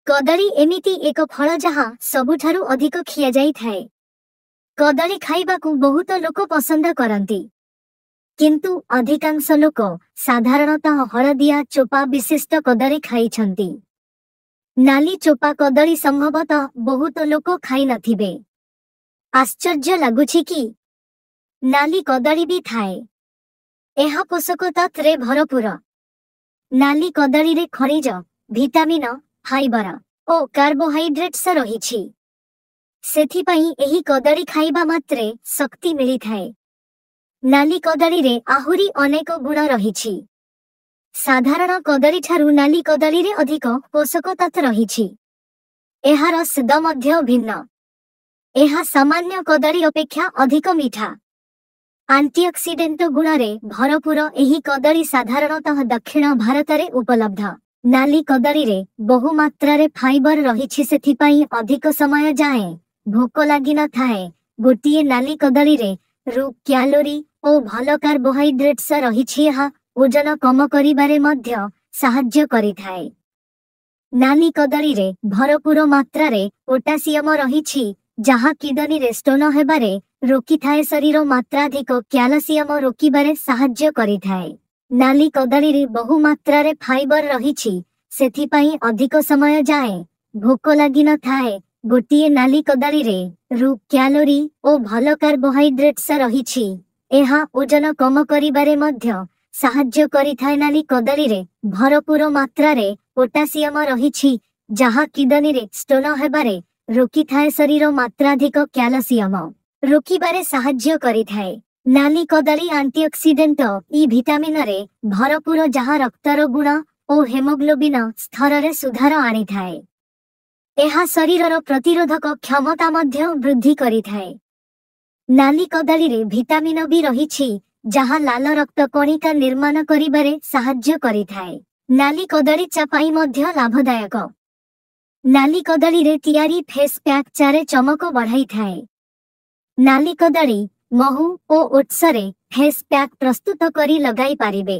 कदली एमिति एक फल जहाँ सबुठारु अधिक खिया जाई थाए। कदली खाइबाकु बहुत लोक पसंद करंती, किंतु अधिकांश लोक साधारणतः हळदिया चोपा विशिष्ट कदली खाइछंती। नाली चोपा कदली संभवतः बहुत लोक खाई नथिबे। आश्चर्य लागुछि कि नाली कदली भी थाए। एहा पोषक तत्वरे भरपूर। नाली कदली रे खनिज, भिटामिन, फाइबर ओ कार्बोहाइड्रेट्स रहिछि। सेथिपाई एही कदली खाइबा मात्रे शक्ति मिली थाए। नाली कदली रे आहुरी अनेक गुण रहिछि। साधारण कदली ठारू नाली कदली रे अधिक पोषक तत्व रहिछि। एहार स्वाद मध्य भिन्न। एहा सामान्य कदली अपेक्षा अधिक मीठा। आंटीऑक्सीडेंट गुणरे भरपूर एही कदली साधारणतः दक्षिण भारतरे उपलब्ध। नाली कदली रे बहु मात्रारे फाइबर रहिछि, सेथिपाई अधिक समय जाए भोक लागि न थाए। गोटिए नाली कदली रे रु क्यालोरी ओ भल कार्बोहाइड्रेट्स रहिछि। एहा ओजन कम करिबारे मध्य साहाय्य करिथाए। नाली कदली रे भरपूर मात्रारे पोटासियम रहिछि, जहाँ किडनी रे स्टोन हेबारे रोकिथाए। शरीर मात्राधिक क्याल्सियम रोकिबारे साहाय्य करिथाए। नाली कदली रे बहु मात्रारे फाइबर रहिछि, सेथिपाई अधिक समय जाए भोक लागि न थाए। गोटिए नाली कदली रे रु क्यालोरी ओ भल कार्बोहाइड्रेट्स रहिछि। एहा ओजन कम करिबारे मध्य साहाय्य करिथाए। नाली कदली रे भरपूर मात्रारे पोटासियम रहिछि, जहाँ किडनी रे स्टोन हेबारे रोकिथाए। शरीर मात्राधिक क्याल्सियम रोकिबारे साहाय्य करिथाए। नाली कदली आंटीऑक्सीडेंट ई भिटामिन रे भरपूर, जहाँ रक्तर गुण ओ हेमोग्लोबिन स्तर रे सुधार आनिथाए। एहा शरीरर प्रतिरोधक क्षमता मध्य वृद्धि करिथाए। नाली कदली रे भिटामिन बी रहिछि, जहाँ लाल रक्त कणिका निर्माण करिबारे साहाय्य करिथाए। नाली कदली चापाई मध्य लाभदायक। नाली कदली रे तियारी फेस पैक चारे चमक बढ़ाई थाए। नाली कदली, महू ओ ओट्स रे फेस पैक प्रस्तुत करी लगाई पारिबे।